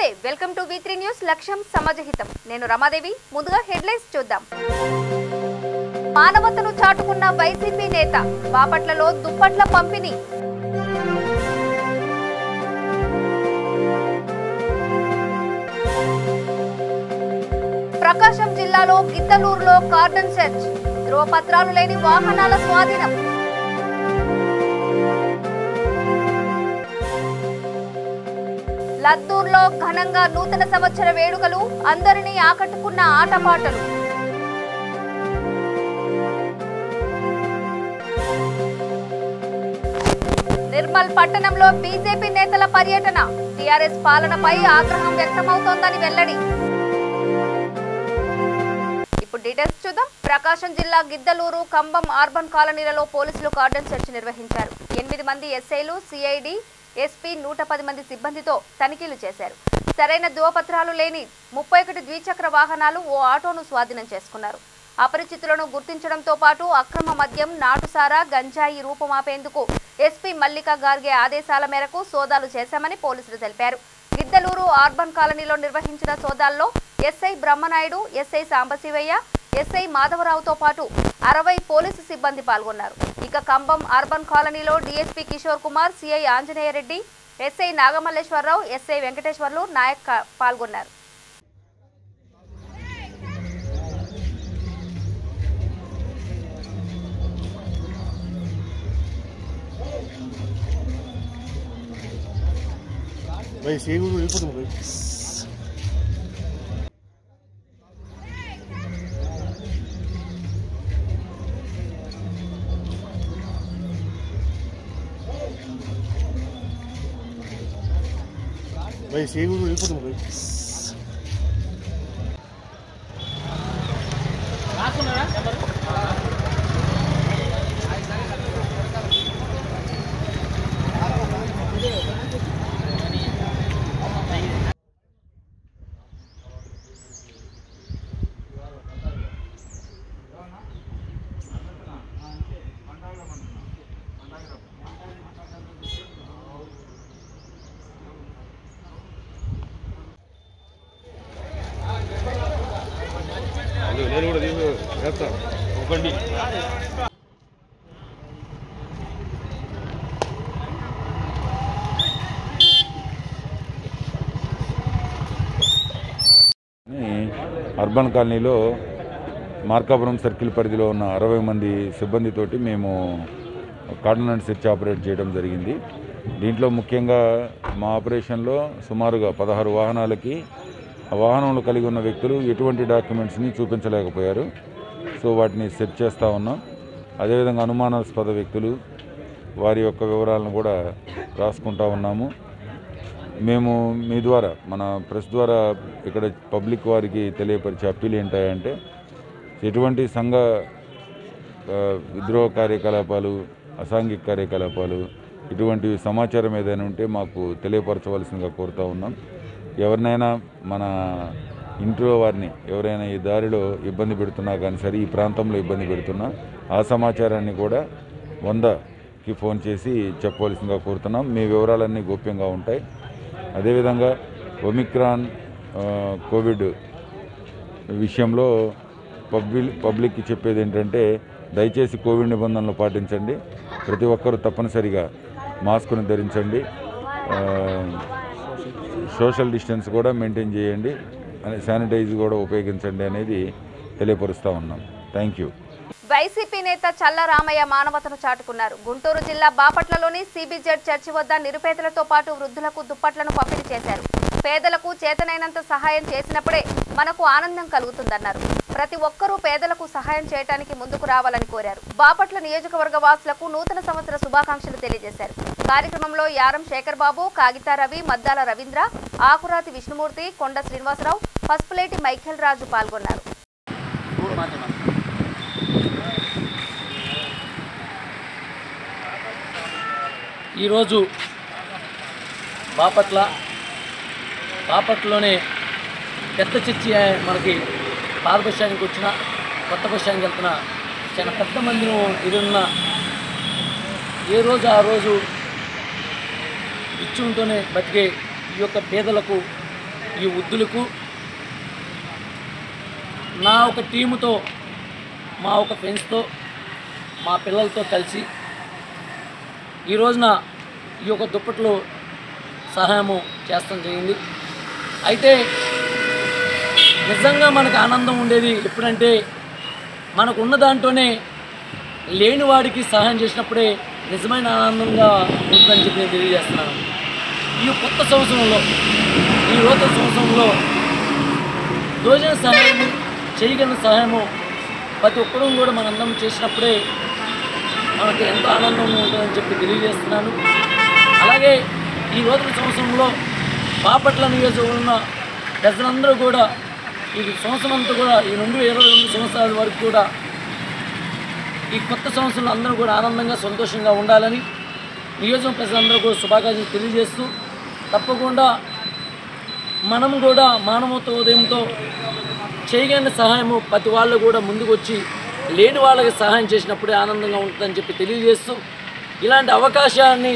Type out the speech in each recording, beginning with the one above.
నమస్తే welcome to V3 news లక్ష్యం సమాజహితం నేను రమాదేవి ముందుగా హెడ్లైన్స్ చూద్దాం మానవతను చాటుకున్న వైసీపీ నేత బాపట్లలో దుప్పట్ల పంపిణీ ప్రకాశం జిల్లాలో గిద్దలూరులో కార్డన్ సెర్చ్ ధ్రువపత్రాలు లేని వాహనాల స్వాధీనం లద్దూర్లో ఘనంగా నూతన సంవత్సర వేడుకలు అందరినీ ఆకట్టుకున్న ఆటపాటలు నిర్మల్ పట్టణంలో బీజేపీ నేతల పర్యటన టీఆర్ఎస్ పాలనపై ఆగ్రహం వ్యక్తమవుతోందని వెల్లడి ఇప్పుడు డీటెయిల్స్ చూద్దాం ప్రకాశం జిల్లా గిద్దలూరు కంబం అర్బన్ కాలనీలలో పోలీసులు కార్డన్ సెర్చ్ నిర్వహించారు 8 మంది ఎస్ఐలు సిఐడి ఎస్పీ 110 మంది సిబ్బందితో తనిఖీలు చేశారు సరైన ధ్రువపత్రాలు లేని 31 ద్విచక్ర వాహనాలు ఓ ఆటోను స్వాధీనం చేసుకున్నారు అపరిచితులను గుర్తించడంతో పాటు అక్రమ మద్యం నాటుసారా గంజాయి రూపుమాపేందుకు ఎస్పీ మల్లికా గార్గే ఆదేశాల మేరకు సోదాలు చేశామని పోలీసులు తెలిపారు గిద్దలూరు అర్బన్ కాలనీలో నిర్వహించిన సోదాల్లో SI Brahmanaidu SI Sambasivaiah SI మాధవరావుతో పాటు 60 పోలీసు సిబ్బంది పాల్గొన్నారు ఇక కంబం అర్బన్ కాలనీలో DSP Kishore Kumar CI Anjaneya Reddy SI Nagamalleswararao SI Venkateswarlu Naik పాల్గొన్నారు भाई सी गुरु వెళ్ళిపోతుంది भाई రాసున్నారా నెంబర్ నేను కూడా చేస్తా ఒకండి అర్బన్ కాలనీలో మార్కాపురం సర్కిల్ పరిధిలో ఉన్న 60 మంది సిబ్బందితోటి మేము కార్డన్ సెర్చ్ ఆపరేట్ చేయడం జరిగింది దీంట్లో ముఖ్యంగా మా ఆపరేషన్లో సుమారుగా 16 వాహనాలకి ఆ వాహనంలో కలిగి ఉన్న వ్యక్తులు ఎటువంటి డాక్యుమెంట్స్ని చూపించలేకపోయారు సో వాటిని సెర్చ్ చేస్తూ ఉన్నాం అదేవిధంగా అనుమానాస్పద వ్యక్తులు వారి యొక్క వివరాలను కూడా రాసుకుంటూ ఉన్నాము మేము మీ ద్వారా మన ప్రెస్ ద్వారా ఇక్కడ పబ్లిక్ వారికి తెలియపరిచే అప్పీల్ ఏంటంటే ఎటువంటి సంఘ విద్రోహ కార్యకలాపాలు అసాంఘిక కార్యకలాపాలు ఇటువంటి సమాచారం ఏదైనా ఉంటే మాకు తెలియపరచవలసిందిగా కోరుతూ ఉన్నాం ఎవరినైనా మన ఇంట్లో వారిని ఎవరైనా ఈ దారిలో ఇబ్బంది పెడుతున్నా కానీ సరే ఈ ప్రాంతంలో ఇబ్బంది పెడుతున్నా ఆ సమాచారాన్ని కూడా 100కి ఫోన్ చేసి చెప్పవలసిందిగా కోరుతున్నాం మీ వివరాలన్నీ గోప్యంగా ఉంటాయి అదేవిధంగా ఒమిక్రాన్ కోవిడ్ విషయంలో పబ్లిక్కి చెప్పేది ఏంటంటే దయచేసి కోవిడ్ నిబంధనలు పాటించండి ప్రతి ఒక్కరూ తప్పనిసరిగా మాస్కును ధరించండి సోషల్ డిస్టెన్స్ కూడా మెయింటైన్ చేయండి శానిటైజ్ కూడా ఉపయోగించండి అనేది తెలియపరుస్తూ ఉన్నాం థ్యాంక్ యూ వైసీపీ నేత చల్ల రామయ్య మానవతను చాటుకున్నారు గుంటూరు జిల్లా బాపట్లలోని సిబిజెడ్ చర్చి వద్ద నిరుపేదలతో పాటు వృద్ధులకు దుప్పట్లను పంపిణీ చేశారు పేదలకు చేతనైనంత సహాయం చేసినప్పుడే మనకు ఆనందం కలుగుతుందన్నారు ప్రతి ఒక్కరూ పేదలకు సహాయం చేయడానికి ముందుకు రావాలని కోరారు బాపట్ల నియోజకవర్గ వాసులకు నూతన సంవత్సర శుభాకాంక్షలు తెలియజేశారు కార్యక్రమంలో యారం శేఖర్ బాబు కాగితా రవి మద్దాల రవీంద్ర ఆకురాతి విష్ణుమూర్తి కొండ శ్రీనివాసరావు పసుపులేటి మైఖేల్ రాజు పాల్గొన్నారు ఈరోజు బాపట్లలోనే పెద్ద చర్చి మనకి పాత బస్ స్టాండ్కి వచ్చిన కొత్త బస్ స్టాండ్కి వెళ్తున్న చాలా పెద్ద మందిని ఇదున్న ఏ రోజు ఆ రోజు ఇచ్చి ఉంటూనే బతికే ఈ యొక్క పేదలకు ఈ వృద్ధులకు నా ఒక టీముతో, మా ఒక ఫ్రెండ్స్తో, మా పిల్లలతో కలిసి ఈ రోజున ఈ యొక్క దుప్పట్లు సహాయము చేస్తాం జరిగింది. అయితే నిజంగా మనకు ఆనందం ఉండేది ఎప్పుడంటే మనకు ఉన్న దాంట్లోనే లేని వాడికి సహాయం చేసినప్పుడే నిజమైన ఆనందంగా ఉంటుందని చెప్పి నేను తెలియజేస్తున్నాను. ఈ కొత్త సంవత్సరంలో, ఈ నూతన సంవత్సరంలో రోజున సహాయము, చేయగలిగిన సహాయము ప్రతి ఒక్కరూ కూడా మనందరం చేసినప్పుడే మనకు ఎంతో ఆనందంగా ఉంటుందని చెప్పి తెలియజేస్తున్నాను. అలాగే ఈ నూతన సంవత్సరంలో బాపట్ల నియోజకవర్గంలో ఉన్న ప్రజలందరూ కూడా ఈ సంవత్సరం అంతా కూడా ఈ 22 సంవత్సరాల వరకు కూడా ఈ కొత్త సంవత్సరంలో అందరూ కూడా ఆనందంగా సంతోషంగా ఉండాలని నియోజకవర్గ ప్రజలందరూ కూడా శుభాకాంక్షలు తెలియజేస్తూ, తప్పకుండా మనం కూడా మానవత్వ ఉదయంతో చేయగలిగిన సహాయము ప్రతి వాళ్ళు కూడా ముందుకు వచ్చి లేని వాళ్ళకి సహాయం చేసినప్పుడే ఆనందంగా ఉంటుందని చెప్పి తెలియజేస్తూ, ఇలాంటి అవకాశాన్ని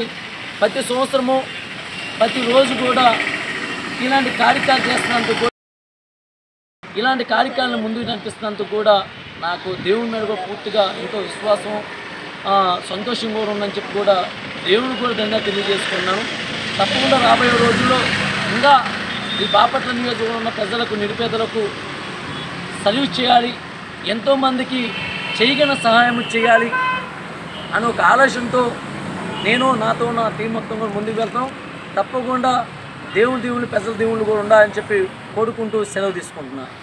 ప్రతి సంవత్సరము ప్రతిరోజు కూడా ఇలాంటి కార్యక్రమాలు చేస్తున్నందుకు, ఇలాంటి కార్యక్రమాలను ముందుకు నడిపిస్తున్నందుకు కూడా నాకు దేవుని మీద కూడా పూర్తిగా ఎంతో విశ్వాసం, సంతోషం కూడా ఉందని చెప్పి కూడా దేవుని కూడా ధన్యవాదాలు తెలియజేసుకున్నాను. తప్పకుండా రాబోయే రోజుల్లో ఇంకా ఈ బాపట్ల నియోజకవర్గంలో ఉన్న ప్రజలకు, నిరుపేదలకు సర్వీస్ చేయాలి, ఎంతోమందికి చేయగలిగిన సహాయం చేయాలి అని ఒక ఆలోచనతో నేను, నాతో నా టీం మొత్తం కూడా ముందుకు వెళ్తాం. తప్పకుండా దేవుళ్ళు, ప్రజల దేవుళ్ళు కూడా ఉండాలని చెప్పి కోరుకుంటూ సెలవు తీసుకుంటున్నాను.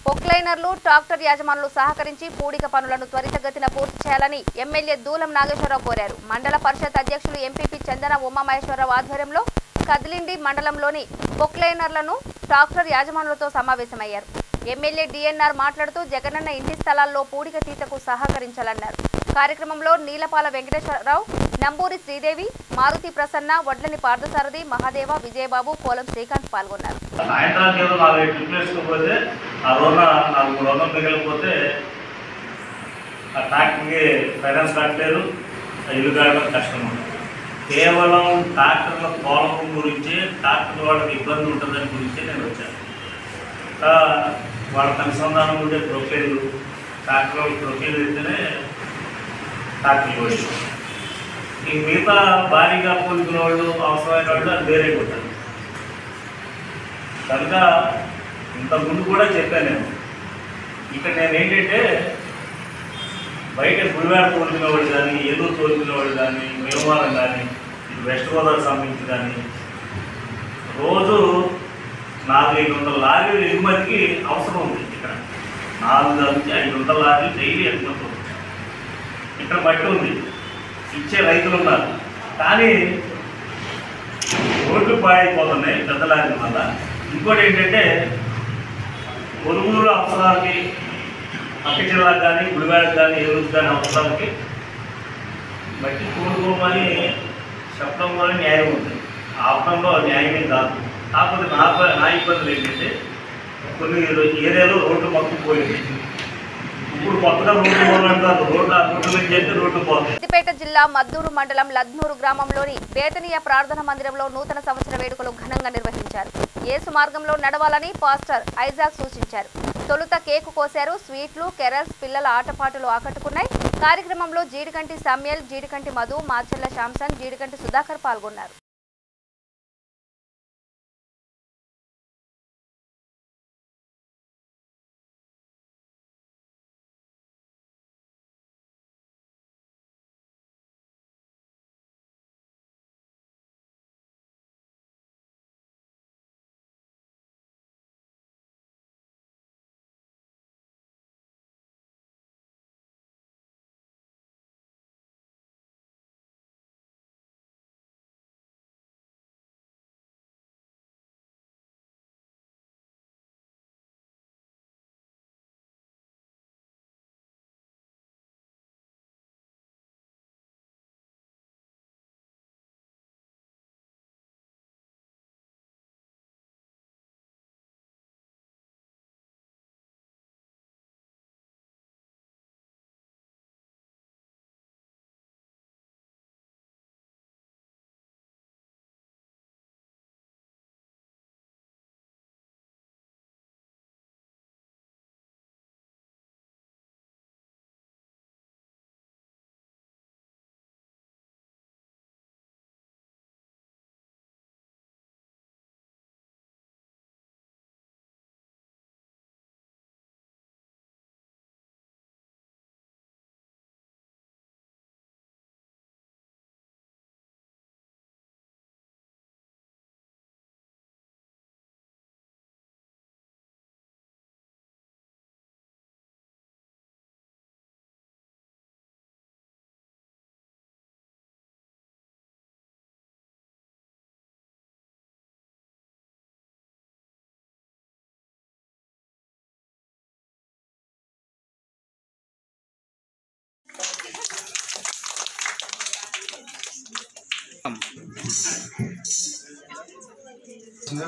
పొక్లైనర్లు, ట్రాక్టర్ యాజమానులు సహకరించి పూడిక పనులను త్వరితగతిన పూర్తి చేయాలని ఎమ్మెల్యే దూలం నాగేశ్వరరావు కోరారు. మండల పరిషత్ అధ్యక్షులు ఎంపీపీ చందన ఉమామహేశ్వరరావు ఆధ్వర్యంలో కదిలిండి మండలంలోని పొక్లైనర్లను, ట్రాక్టర్ యాజమానులతో సమావేశమయ్యారు. ఎమ్మెల్యే డిఎన్ఆర్ మాట్లాడుతూ జగనన్న ఇంటి స్థలాల్లో పూడిక తీతకు సహకరించాలన్నారు. కార్యక్రమంలో నీలపాల వెంకటేశ్వరరావు, నంబూరి శ్రీదేవి, మారుతి ప్రసన్న, వడ్లని పార్థసారథి, మహాదేవ, విజయబాబు, కోలం శ్రీకాంత్ పాల్గొన్నారు. సాయంత్రానికి ఏదో 4 ట్రిప్లు వేసుకోకపోతే ఆ రోజున 400 మిగిలిపోతే ఆ ట్రాక్టర్కి ఫైనాన్స్ కట్టలేదు, ఇల్లు కావడం కష్టం ఉంటుంది. కేవలం ట్రాక్టర్ల తోలకం గురించి, ట్రాక్టర్ వాళ్ళకి ఇబ్బంది ఉంటుందని గురించి నేను వచ్చాను. వాళ్ళకి అనుసంధానం ఉండే ప్రొఫైలు, ట్రాక్టర్ వాళ్ళ ప్రొఫైల్ అయితేనే ట్రాక్టర్లు వచ్చి ఈ మిగతా భారీగా పోలికున్న వాళ్ళు, అవసరమైన వాళ్ళు అది వేరే కొట్టారు. కనుక ఇంతకుముందు కూడా చెప్పాను నేను, ఇక్కడ నేను ఏంటంటే బయట గుడివాడ తోలుకునే వాళ్ళు కానీ, ఏలూరు తోలుకునే వాళ్ళు కానీ, భీమవరం కానీ, వెస్ట్ గోదావరి సంబంధించి కానీ రోజు 400-500 లారీలు ఎగుమతికి అవసరం ఉంది. ఇక్కడ 400 నుంచి 500 లారీలు డైలీ ఎగుమతి ఉంది. ఇక్కడ బట్టి ఉంది, ఇచ్చే రైతులు ఉన్నారు. కానీ రోడ్లు పాడైపోతున్నాయి పెద్ద లారీల వల్ల. ఇంకోటి ఏంటంటే కొనుగోలు అవసరాలకి, పక్క జిల్లాకు కానీ, గుడివాడకు కానీ, ఏలూరుకు కానీ అవసరాలకి బట్టి కోరుకోమని చెప్పడం వల్ల న్యాయం ఉంటుంది. ఆపడంలో న్యాయమే కాదు. కాకపోతే నా ఇబ్బందులు ఏంటంటే కొన్ని ఏరియాలో రోడ్డు మొత్తం పోయింది. ఇప్పుడు కొత్తగా రోడ్డు పోవాలంటారు, రోడ్డు మీద చేస్తే రోడ్డు పోతుంది. సిద్దిపేట జిల్లా మద్దూరు మండలం లద్నూరు గ్రామంలోని బేతనీయ ప్రార్థన మందిరంలో నూతన సంవత్సర వేడుకలు ఘనంగా నిర్వహించారు. యేసు మార్గంలో నడవాలని పాస్టర్ ఐజాక్ సూచించారు. తొలుత కేకు కోశారు. స్వీట్లు, కెరల్స్, పిల్లల ఆటపాటలు ఆకట్టుకున్నాయి. కార్యక్రమంలో జీడికంటి సామ్యల్, జీడికంటి మధు, మాచెల్ల శాంసన్, జీడికంటి సుధాకర్ పాల్గొన్నారు.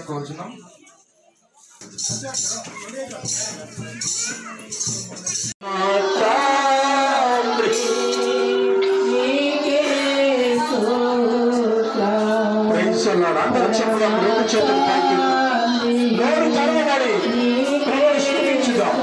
కోరుచున్నాం. అందరూ చెప్పుదాం, రెండు చేతులు పైకి, నోరు తెరవబడి ప్రభువుని స్తుతించుదాం.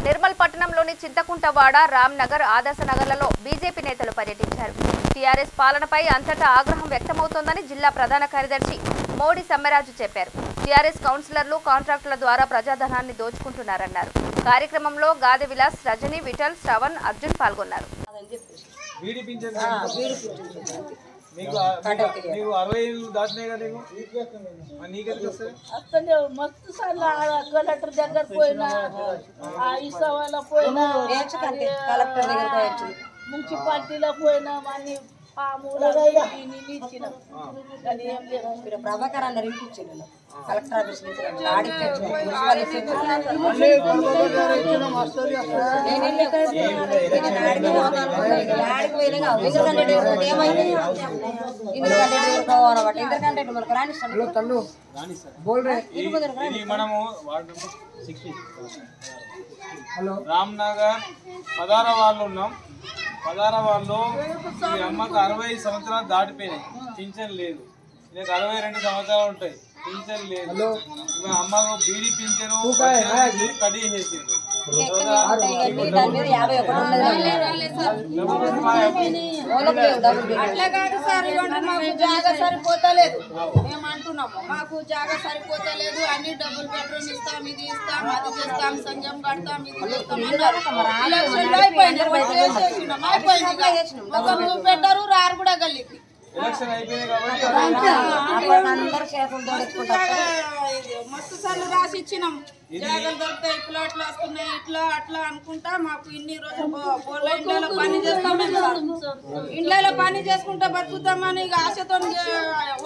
నిర్మల్ పట్టణంలోని చింతకుంటవాడ, రామ్నగర్, ఆదర్శ నగర్లలో బీజేపీ నేతలు పర్యటించారు. టీఆర్ఎస్ పాలనపై అంతటా ఆగ్రహం వ్యక్తమవుతోందని జిల్లా ప్రధాన కార్యదర్శి మోడి సమ్మెరాజు చెప్పారు. టీఆర్ఎస్ కౌన్సిలర్లు కాంట్రాక్టుల ద్వారా ప్రజాధనాన్ని దోచుకుంటున్నారన్నారు. కార్యక్రమంలో గాదె విలాస్, రజని, విఠల్, శ్రవణ్, అర్జున్ పాల్గొన్నారు. మస్తు సార్లు కలెక్టర్ దగ్గర పోయినా, ఇసవాళ్ళ పోయినా, మున్సిపాలిటీలో పోయినా, అన్ని ప్రభాకర్ అన్నారు ఇంటిచ్చిండు కలెక్టర్ ఆఫీస్ మనము రామ్నగర్ 16 వాళ్ళు ఉన్నాం. 16 వాళ్ళు ఈ అమ్మకు 60 సంవత్సరాలు దాటిపోయినాయి, పింఛన్ లేదు. నీకు 62 సంవత్సరాలు ఉంటాయి, పింఛన్ లేదు. అమ్మకు బీడీ పింఛను కడి చేసింది. అట్లా కాదు సార్, మాకు జాగా సరిపోతలేదు. మేము అంటున్నాము మాకు జాగా సరిపోతలేదు, అన్ని డబుల్ బెడ్రూమ్ ఇస్తాం, ఇది ఇస్తాం, అది చేస్తాం, సంఘం కడతాం, ఇది చేస్తాం అన్నారు. అయిపోయింది, పెట్టరు రారు కూడా గల్లీకి. ఎలక్షన్ అయిపోయింది కాబట్టి మస్తు సార్లు రాసి ఇచ్చినాం, జాగాలు దొరుకుతాయి, ప్లాట్లు వస్తున్నాయి, ఇట్లా అట్లా అనుకుంటా మాకు ఇన్ని రోజులు ఇండ్లలో పని చేస్తామని, ఇండ్లలో పని చేసుకుంటా బతుకుతామని ఆశతో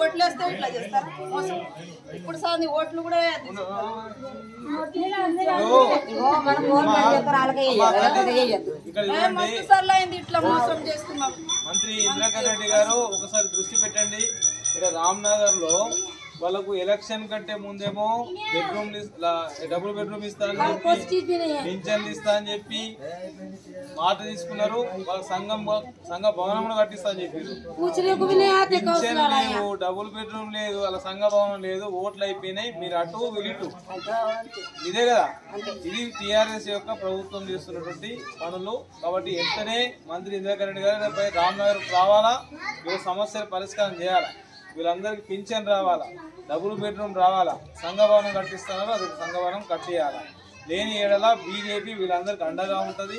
ఓట్లేస్తే ఇట్లా చేస్తారు మోసం. ఇప్పుడు సార్ ఓట్లు కూడా మస్తు సార్లు అయింది ఇట్లా మోసం చేస్తున్నాం. మంత్రి ఇంద్రకరణ్ రెడ్డి గారు ఒకసారి దృష్టి పెట్టండి. ఇక్కడ రామ్నగర్ లో వాళ్ళకు ఎలక్షన్ కంటే ముందేమో బెడ్రూమ్ డబుల్ బెడ్రూమ్ ఇస్తా అని చెప్పి, పింఛన్లు ఇస్తా అని చెప్పి మాట తీసుకున్నారు. వాళ్ళ సంఘ భవనం కూడా కట్టిస్తా అని చెప్పారు. పింఛన్ లేదు, డబుల్ బెడ్రూమ్ లేదు, వాళ్ళ సంఘ భవనం లేదు. ఓట్లు అయిపోయినాయి, మీరు అటు వీళ్ళు ఇదే కదా. ఇది టీఆర్ఎస్ యొక్క ప్రభుత్వం చేస్తున్నటువంటి పనులు. కాబట్టి వెంటనే మంత్రి ఇంద్రకరణ్ రెడ్డి గారు రామ్నగర్ రావాలా, వీళ్ళ సమస్యలు పరిష్కారం చేయాలా, వీళ్ళందరికీ పింఛన్ రావాలా, డబుల్ బెడ్రూమ్ రావాలా, సంఘభవనం కట్టిస్తున్నారు, అది సంఘభవనం కట్టియాలా. లేని ఏడలా బీజేపీ వీళ్ళందరికీ అండగా ఉంటుంది.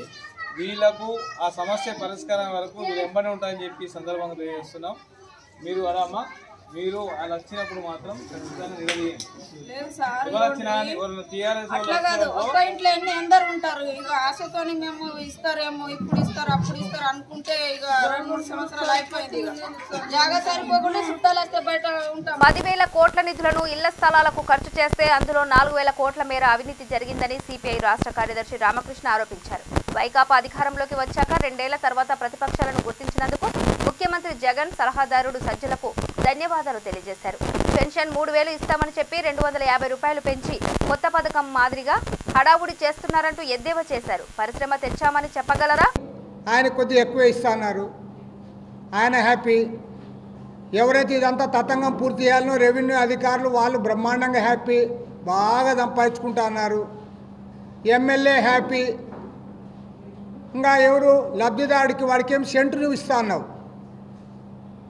వీళ్ళకు ఆ సమస్య పరిష్కారం వరకు వీళ్ళు వెంబడి ఉంటాయని చెప్పి సందర్భంగా తెలియజేస్తున్నాం. మీరు అడమ్మా, మీరు అలా వచ్చినప్పుడు మాత్రం ఖచ్చితంగా నిలదీయండి. అట్లా కాదు, ఒక్క ఇంట్లో అందరు ఉంటారు. ఇక ఆశతోని మేము ఇస్తారేమో, ఇప్పుడు ఇస్తారు, అప్పుడు ఇస్తారు అనుకుంటే ఇక 2-3 సంవత్సరాలు అయిపోయింది. ఇక జాగా సరిపోకుండా చుట్టాలు వస్తే బయట ఉంటాం. 10,000 కోట్ల నిధులను ఇళ్ల స్థలాలకు ఖర్చు చేస్తే అందులో 4,000 కోట్ల మేర అవినీతి జరిగిందని సిపిఐ రాష్ట్ర కార్యదర్శి రామకృష్ణ ఆరోపించారు. వైకాపా అధికారంలోకి వచ్చాక 2 ఏళ్ల తర్వాత ప్రతిపక్షాలను గుర్తించినందుకు ముఖ్యమంత్రి జగన్, సలహాదారుడు సజ్జలకు ధన్యవాదాలు తెలియజేశారు. పెన్షన్ 3,000 ఇస్తామని చెప్పి 250 రూపాయలు పెంచి కొత్త పథకం మాదిరిగా హడావుడి చేస్తున్నారంటూ ఎద్దేవా చేశారు. పరిశ్రమ తెచ్చామని చెప్పగలరా? ఆయన కొద్దిగా ఎక్కువ ఇస్తున్నారు, ఆయన హ్యాపీ. ఎవరైతే ఇదంతా తతంగం పూర్తి చేయాలనో రెవెన్యూ అధికారులు వాళ్ళు బ్రహ్మాండంగా హ్యాపీ, బాగా సంపాదించుకుంటా అన్నారు. MLA happy. ఇంకా ఎవరు లబ్ధిదారుడికి వాడికి ఏం సెంటు నువ్వు ఇస్తా అన్నావు,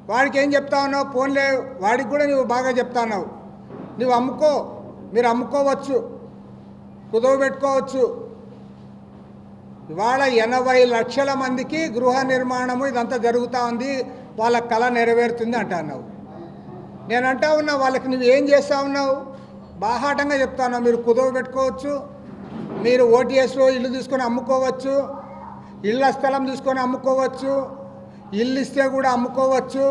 వాడికి ఏం చెప్తా ఉన్నావు, ఫోన్లే వాడికి కూడా నువ్వు బాగా చెప్తా ఉన్నావు. నువ్వు అమ్ముకో, మీరు అమ్ముకోవచ్చు, కుదవ పెట్టుకోవచ్చు. ఇవాళ 80 లక్షల మందికి గృహ నిర్మాణము ఇదంతా జరుగుతూ ఉంది, వాళ్ళ కళ నెరవేరుతుంది అంటా ఉన్నావు. నేను అంటా ఉన్నా వాళ్ళకి నువ్వు ఏం చేస్తూ ఉన్నావు, బాహాటంగా చెప్తా ఉన్నావు. మీరు కుదవ పెట్టుకోవచ్చు, మీరు ఓటీఎస్లో ఇల్లు తీసుకొని అమ్ముకోవచ్చు, ఇళ్ళ స్థలం తీసుకొని అమ్ముకోవచ్చు, ఇల్లు ఇస్తే కూడా అమ్ముకోవచ్చు.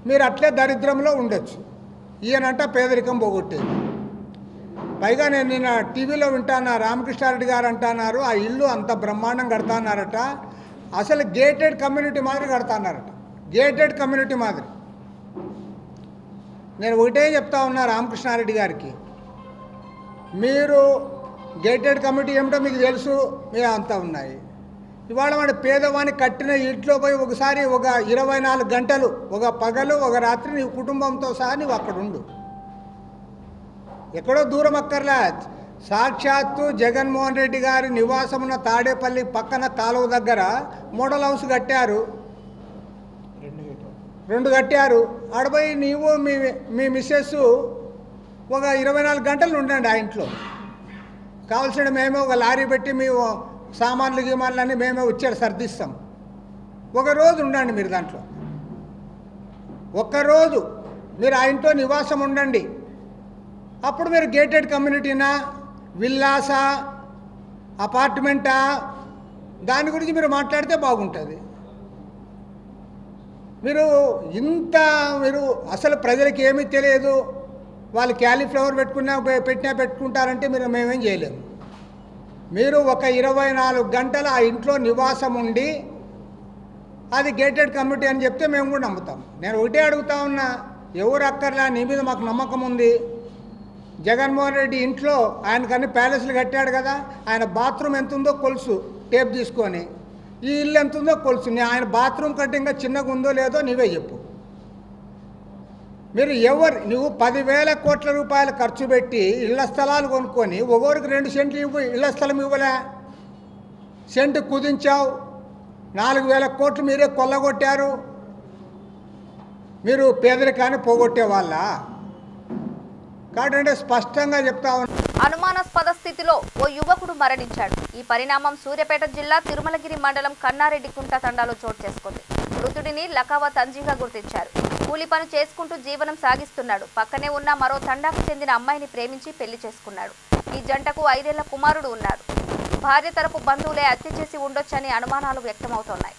మీరు అట్లే దరిద్రంలో ఉండొచ్చు. ఈయనంట పేదరికం పోగొట్టేది. పైగా నేను నిన్న టీవీలో వింటాను, రామకృష్ణారెడ్డి గారు అంటున్నారు ఆ ఇల్లు అంత బ్రహ్మాండం కడతాన్నారట, అసలు గేటెడ్ కమ్యూనిటీ మాదిరి కడతాన్నారట, గేటెడ్ కమ్యూనిటీ మాదిరి. నేను ఒకటే చెప్తా ఉన్నా రామకృష్ణారెడ్డి గారికి, మీరు గేటెడ్ కమ్యూనిటీ ఏమిటో మీకు తెలుసు, మీరు అంతా ఉన్నాయి. ఇవాళ వాడు పేదవాడిని కట్టిన ఇంట్లో పోయి ఒకసారి ఒక 24 గంటలు, ఒక పగలు ఒక రాత్రి నీ కుటుంబంతో సహా నువ్వు అక్కడ ఉండు. ఎక్కడో దూరం అక్కర్లే, సాక్షాత్తు జగన్మోహన్ రెడ్డి గారి నివాసం ఉన్న తాడేపల్లి పక్కన కాలువ దగ్గర మోడల్ హౌస్ కట్టారు, 2 కట్టారు. ఆడపోయి నీవు మీ మిస్సెస్ ఒక 24 గంటలు ఉండండి ఆ ఇంట్లో. కావాల్సిన మేమే ఒక లారీ పెట్టి మీ సామాన్లు గీమాన్లన్నీ మేమే వచ్చాడు సర్దిస్తాం. ఒకరోజు ఉండండి మీరు దాంట్లో, ఒక్కరోజు మీరు ఆ ఇంట్లో నివాసం ఉండండి. అప్పుడు మీరు గేటెడ్ కమ్యూనిటీనా, విల్లాసా, అపార్ట్మెంటా, దాని గురించి మీరు మాట్లాడితే బాగుంటుంది. మీరు అసలు ప్రజలకు ఏమీ తెలియదు, వాళ్ళు క్యాలీఫ్లవర్ పెట్టినా పెట్టుకుంటారంటే మేమేం చేయలేము. మీరు ఒక 24 గంటలు ఆ ఇంట్లో నివాసం ఉండి అది గేటెడ్ కమ్యూనిటీ అని చెప్తే మేము కూడా నమ్ముతాం. నేను ఒకటే అడుగుతా ఉన్నా, ఎవరు అక్కర్లా, నీ మీద మాకు నమ్మకం ఉంది. జగన్మోహన్ రెడ్డి ఇంట్లో ఆయనకన్నీ ప్యాలెస్లు కట్టాడు కదా, ఆయన బాత్రూమ్ ఎంత ఉందో కొలుసు టేప్ తీసుకొని, ఈ ఇల్లు ఎంత ఉందో కొలుసు. ఆయన బాత్రూమ్ కంటే ఇంకా చిన్నగా ఉందో లేదో నీవే చెప్పు. మీరు నువ్వు 10,000 కోట్ల రూపాయలు ఖర్చు పెట్టి ఇళ్ల స్థలాలు కొనుక్కొని ఒక్కొరికి 2 సెంట్లు ఇళ్ల స్థలం ఇవ్వలే, సెంటు కుదించావు, 4,000 కోట్లు మీరే కొల్లగొట్టారు. మీరు పేదరికాన్ని పోగొట్టే వాళ్ళ కాబట్టి స్పష్టంగా చెప్తా ఉన్నా. అనుమానాస్పద స్థితిలో ఓ యువకుడు మరణించాడు. ఈ పరిణామం సూర్యాపేట జిల్లా తిరుమలగిరి మండలం కన్నారెడ్డికుంట తండాలో చోటు చేసుకుంది. మృతుడిని లకావా తంజీగా గుర్తించారు. కూలి పని చేసుకుంటూ జీవనం సాగిస్తున్నాడు. పక్కనే ఉన్న మరో తండాకు చెందిన అమ్మాయిని ప్రేమించి పెళ్లి చేసుకున్నాడు. ఈ జంటకు 5 ఏళ్ల కుమారుడు ఉన్నాడు. భార్య తరపు బంధువులే హత్య చేసి ఉండొచ్చని అనుమానాలు వ్యక్తమవుతున్నాయి.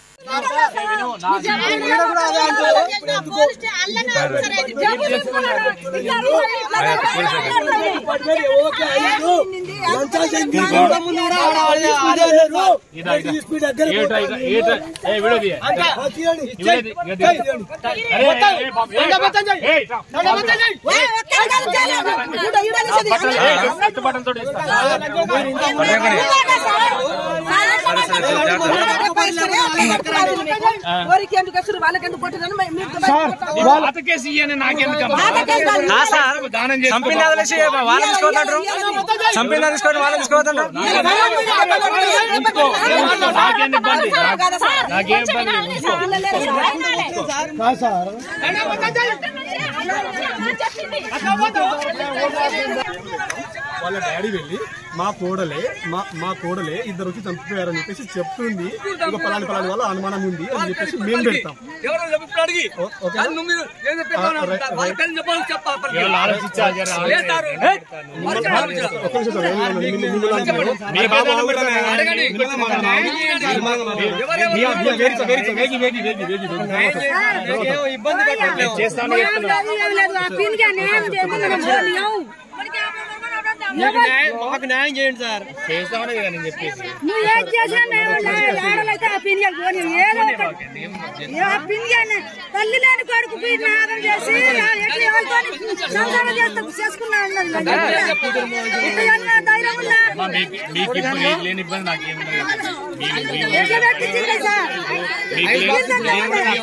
వాళ్ళ డాడీ వెళ్ళి మా కోడలే ఇద్దరు వచ్చి చంపిపోయారని చెప్పేసి చెప్తుంది. ఇంకా పలాని వాళ్ళ అనుమానం ఉంది అని చెప్పేసి మేము పెడతాం. మాకు న్యాయం చేయండి సార్. చేస్తామని కదా నేను చెప్పేసి. తల్లి లేని కొడుకు నాదం చేసి లేని ఇబ్బంది నాకేం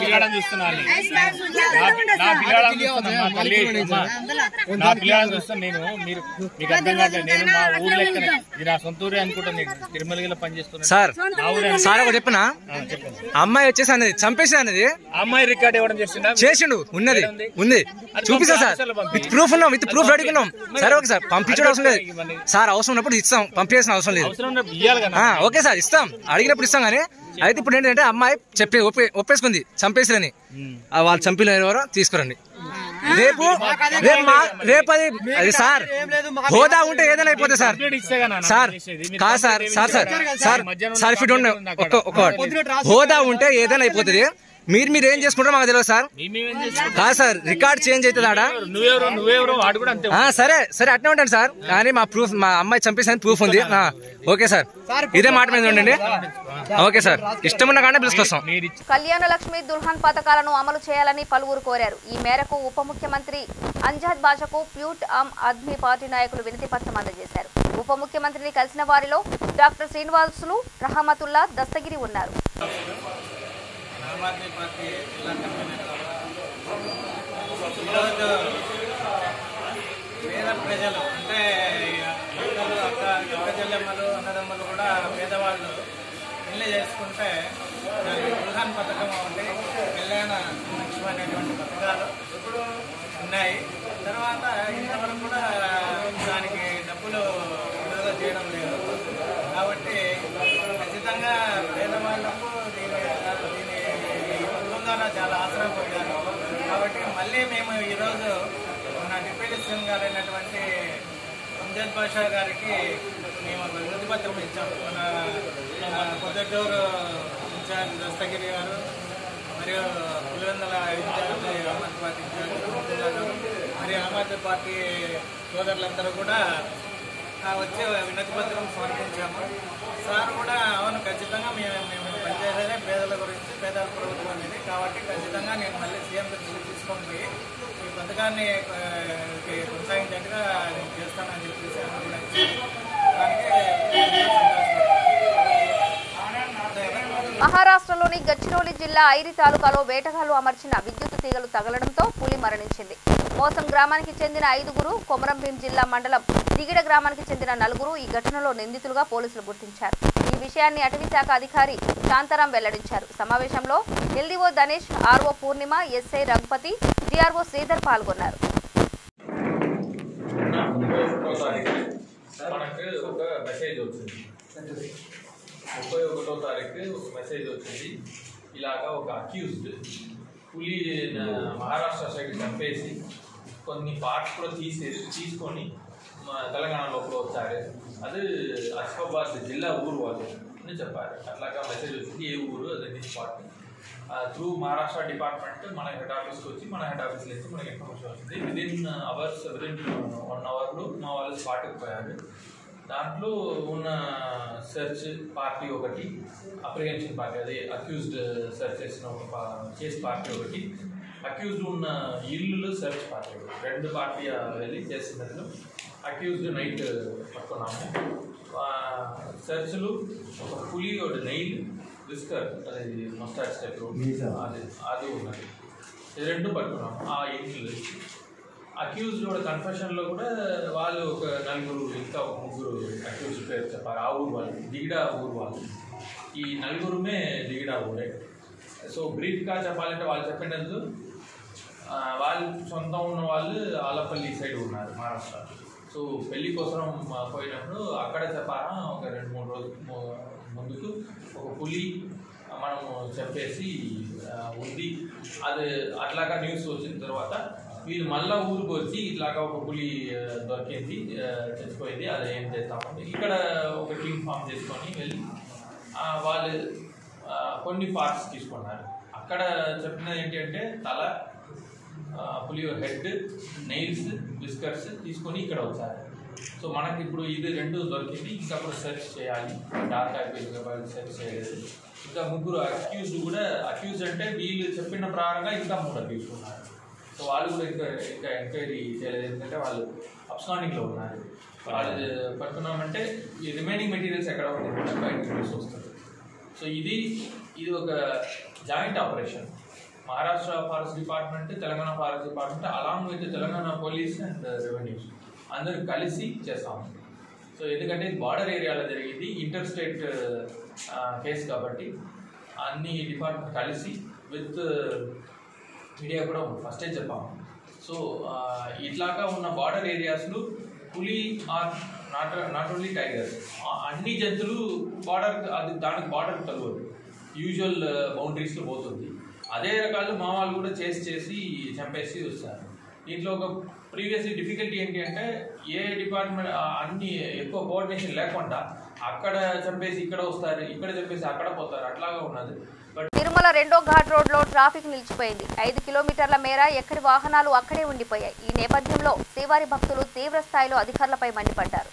పిల్లడని చూస్తున్నాను. నా పిల్లడని చూస్తాను నేను. మీరు మీకు అర్థం కావట్లేదు. నేను మా ఊర్లో ఇది నా సొంత ఊరే అనుకుంటాను. నేను తిరుమలగిరిలో పనిచేస్తున్నాను సార్. సార్ ఒక చెప్పిన అమ్మాయి వచ్చేసి అనేది చంపేసి అనేది అమ్మాయి రికార్డ్ ఇవ్వడం చేసిండు. ఉంది చూపిస్తా సార్. విత్ ప్రూఫ్ ఉన్నాం, విత్ ప్రూఫ్ అడుగున్నాం. సరే ఓకే సార్, పంపించడం అవసరం లేదు సార్. అవసరం ఉన్నప్పుడు ఇస్తాం, పంపించాల్సిన అవసరం లేదు. ఓకే సార్, ఇస్తాం, అడిగినప్పుడు ఇస్తాం. కానీ అయితే ఇప్పుడు ఏంటంటే అమ్మాయి చెప్పి ఒప్పేసుకుంది చంపేసిరని. వాళ్ళు చంపిన ఎవరో తీసుకురండి. రేపు అది సార్ హోదా ఉంటే ఏదైనా అయిపోతుంది సార్. సార్ కాదు sir, sir sir sir sir if you don't know, హోదా ఉంటే ఏదైనా అయిపోతుంది. మీరు ఏం చేసుకుంటారో మాకు తెలియదు సార్. కాదు సార్, రికార్డ్ చేంజ్ అవుతుంది ఆడ. నువ్వెవరో వాడు కూడా అంతే. సరే అట్నే ఉంటాను సార్, కానీ మా ప్రూఫ్ మా అమ్మాయి చంపేసిన ప్రూఫ్ ఉంది. ఓకే సార్, ఇదే మాట మీద ఉండండి. ఓకే సార్, ఇష్టం ఉన్న కానీ పిలుచుకొస్తాం. కళ్యాణ లక్ష్మి దుల్హన్ పథకాలను అమలు చేయాలని పలువురు కోరారు. ఈ మేరకు ఉప ముఖ్యమంత్రి అంజద్ బాషాకు ప్యూట్ ఆమ్ ఆద్మీ పార్టీ నాయకులు వినతి పత్రం అందజేశారు. ఉప ముఖ్యమంత్రిని కలిసిన వారిలో డాక్టర్ శ్రీనివాసులు, రహమతుల్లా, దస్తగిరి ఉన్నారు. పేద ప్రజలు అంటే అక్క చెల్లెమ్మలు అన్నదమ్మలు కూడా పేదవాళ్ళు పెళ్లి చేసుకుంటే దుల్హన్ పథకం ఒకటి, కళ్యాణ లక్ష్మి అనేటువంటి పథకాలు ఉన్నాయి. తర్వాత ఇంతవరకు కూడా దానికి డబ్బులు విడుదల చేయడం లేదు. కాబట్టి ఖచ్చితంగా పేదవాళ్లకు దీని పథకం ద్వారా చాలా ఆశ్రయపోయారు. కాబట్టి మళ్ళీ మేము ఈరోజు మన డిప్యూటీ సీఎం గారు అయినటువంటి అంజద్ బాషా గారికి మేము వినతి పత్రం ఇచ్చాం. మన పొద్దుటూరు ఇన్ఛార్జ్ దస్తగిరి గారు మరియు Pulivendula incharge Ahmed party incharge గారు మరియు అహ్మద్ పార్టీ సోదరులందరూ కూడా వచ్చి వినతి పత్రం సమర్పించాము. సార్ కూడా అవును ఖచ్చితంగా మేము పనిచేసేదే పేదల గురించి, పేదల ప్రభుత్వం అనేది. కాబట్టి ఖచ్చితంగా నేను మళ్ళీ సీఎం దృష్టికి తీసుకొని పోయి ఈ పథకాన్ని కొనసాగించేట్టుగా నేను చేస్తానని చెప్పేసి మహారాష్ట్రలోని గచ్చిరోలి జిల్లా ఐరి తాలూకాలో వేటగాళ్లు అమర్చిన విద్యుత్ తీగలు తగలడంతో పులి మరణించింది. మోసం గ్రామానికి చెందిన 5గురు, కొమరంభీం జిల్లా మండలం దిగిడ గ్రామానికి చెందిన 4గురు ఈ ఘటనలో నిందితులుగా పోలీసులు గుర్తించారు. ఈ విషయాన్ని అటవీశాఖ అధికారి శాంతారాం వెల్లడించారు. సమావేశంలో ఎల్డీఓ ధనేష్, ఆర్ఓ పూర్ణిమ, ఎస్ఐ రఘుపతి, డిఆర్ఓ శ్రీధర్ పాల్గొన్నారు. మనకు 31వ తారీఖు ఒక మెసేజ్ వచ్చింది. ఇలాగా ఒక అక్యూజ్డ్ పులి మహారాష్ట్ర సైడ్ చంపేసి కొన్ని పార్ట్స్ కూడా తీసుకొని తెలంగాణ లోపల వచ్చారు. అది ఆసిఫాబాద్ జిల్లా ఊరు వాళ్ళు అని చెప్పారు. అట్లాగా మెసేజ్ వచ్చింది. ఏ ఊరు అది స్పాట్ త్రూ మహారాష్ట్ర డిపార్ట్మెంట్ మన హెడ్ ఆఫీస్కి వచ్చి మన హెడ్ ఆఫీస్ నుంచి మనకి ఇన్ఫర్మేషన్ వచ్చింది. విదిన్ 1 అవర్లో మా వాళ్ళు స్పాట్కి పోయారు. దాంట్లో ఉన్న సెర్చ్ పార్టీ ఒకటి, అప్రిహెన్షన్ పార్టీ, అదే అక్యూజ్డ్ సెర్చ్ చేసిన ఒక కేసు పార్టీ ఒకటి, అక్యూజ్డ్ ఉన్న ఇల్లు సెర్చ్ పార్టీ ఒకటి, 2 పార్టీ వెళ్ళి చేసినట్లు అక్యూజ్డ్ నైట్ పట్టుకున్నాము. సెర్చ్లు ఒక పులి, ఒకటి నెయిల్, విస్కర్, అది మస్టార్డ్ టైప్ అది ఉన్నది. 2 పట్టుకున్నాము. ఆ ఇల్లు అక్యూజ్డ్ కూడా కన్ఫెషన్లో కూడా వాళ్ళు ఒక 4 ఇంకా 3 అక్యూజ్డ్ పేరు చెప్పారు. ఆ ఊరు వాళ్ళు, దిగిడ ఊరు వాళ్ళు. ఈ 4 దిగిడ ఊరే. సో బ్రీఫ్గా చెప్పాలంటే వాళ్ళు చెప్పినందుకు వాళ్ళు సొంతం ఉన్న వాళ్ళు ఆలపల్లి సైడ్ ఉన్నారు మహారాష్ట్ర. సో పెళ్లి కోసం పోయినప్పుడు అక్కడ చెప్పారా ఒక 2-3 రోజుల ముందుకు ఒక పులి మనము చెప్పేసి ఉంది. అది అట్లాగా న్యూస్ వచ్చిన తర్వాత వీళ్ళు మళ్ళీ ఊరికి వచ్చి ఇట్లాగా ఒక పులి దొరికింది, చచ్చిపోయింది, అది ఏం చేస్తామంటే ఇక్కడ ఒక టీమ్ ఫామ్ చేసుకొని వెళ్ళి వాళ్ళు కొన్ని పార్ట్స్ తీసుకున్నారు. అక్కడ చెప్పినది ఏంటంటే తల, పులి హెడ్, నెయిల్స్, బిస్కట్స్ తీసుకొని ఇక్కడ వచ్చారు. సో మనకి ఇప్పుడు ఇది 2 దొరికింది. ఇంకా కూడా సెర్చ్ చేయాలి, డార్క్ అయిపోయింది వాళ్ళు సెర్చ్ చేయలేదు. ఇంకా 3 అక్యూజ్డ్ కూడా, అక్యూజ్డ్ అంటే వీళ్ళు చెప్పిన ప్రకారంగా ఇంకా 3 అక్యూజ్డ్ ఉన్నారు. సో వాళ్ళు కూడా ఇంకా ఎంక్వైరీ చేయలేదు, ఎందుకంటే వాళ్ళు అబ్స్కాండింగ్లో ఉన్నారు. వాళ్ళు పడుతున్నామంటే ఈ రిమైనింగ్ మెటీరియల్స్ ఎక్కడ ఉంటుంది బయట న్యూస్ వస్తుంది. సో ఇది ఒక joint operation. Maharashtra forest department, Telangana forest department along with Telangana police and revenues అందరూ కలిసి చేస్తాము. సో ఎందుకంటే ఇది బార్డర్ ఏరియాలో జరిగింది, ఇంటర్ స్టేట్ కేసు కాబట్టి అన్ని డిపార్ట్మెంట్ కలిసి విత్ మీడియా కూడా ఫస్టే చెప్పాము. సో ఇట్లాగా ఉన్న బార్డర్ ఏరియాస్లో పులి ఆర్ నాట్ ఓన్లీ టైగర్స్, అన్ని జంతువులు బార్డర్, అది దానికి బార్డర్ తలవదు, యూజువల్ బౌండరీస్లో పోతుంది. అదే రకాలు మా వాళ్ళు కూడా చేసి చంపేసి వస్తారు. దీంట్లో ఒక ప్రీవియస్లీ డిఫికల్టీ ఏంటి అంటే ఏ డిపార్ట్మెంట్ అన్ని ఎక్కువ కోఆర్డినేషన్ లేకుండా అక్కడ చంపేసి ఇక్కడ వస్తారు, ఇక్కడ చంపేసి అక్కడ పోతారు, అట్లాగా ఉన్నది. తిరుమల 2వ ఘాట్ రోడ్లో ట్రాఫిక్ నిలిచిపోయింది. 5 కిలోమీటర్ల మేర ఎక్కడి వాహనాలు అక్కడే ఉండిపోయాయి. ఈ నేపథ్యంలో శ్రీవారి భక్తులు తీవ్ర స్థాయిలో అధికారులపై మండిపడ్డారు.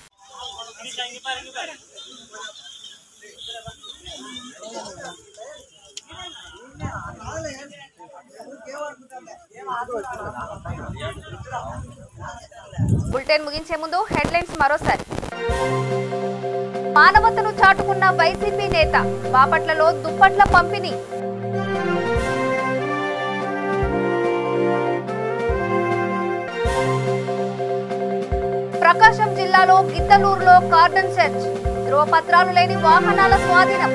బులెటిన్ ముగించే ముందు హెడ్లైన్స్ మరోసారి. మానవతను చాటుకున్న వైసీపీ నేత, బాపట్లలో దుప్పట్ల పంపిణీ. ప్రకాశం జిల్లాలో గిద్దలూరులో కార్డన్ సెర్చ్, ధ్రువపత్రాలు లేని వాహనాల స్వాధీనం.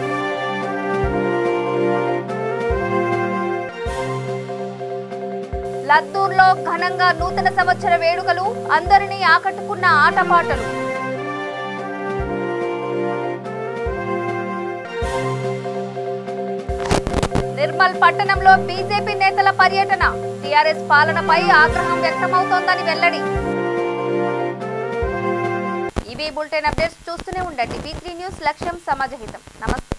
లద్దూర్లో ఘనంగా నూతన సంవత్సర వేడుకలు, అందరినీ ఆకట్టుకున్న ఆటపాటలు. నిర్మల్ పట్టణంలో బీజేపీ నేతల పర్యటన, టీఆర్ఎస్ పాలనపై ఆగ్రహం వ్యక్తమవుతోందని వెల్లడి. ఇవి బులెటిన్ అప్డేట్స్. చూస్తూనే ఉండండి V3 న్యూస్, లక్ష్యం సమాజహితం. నమస్తే.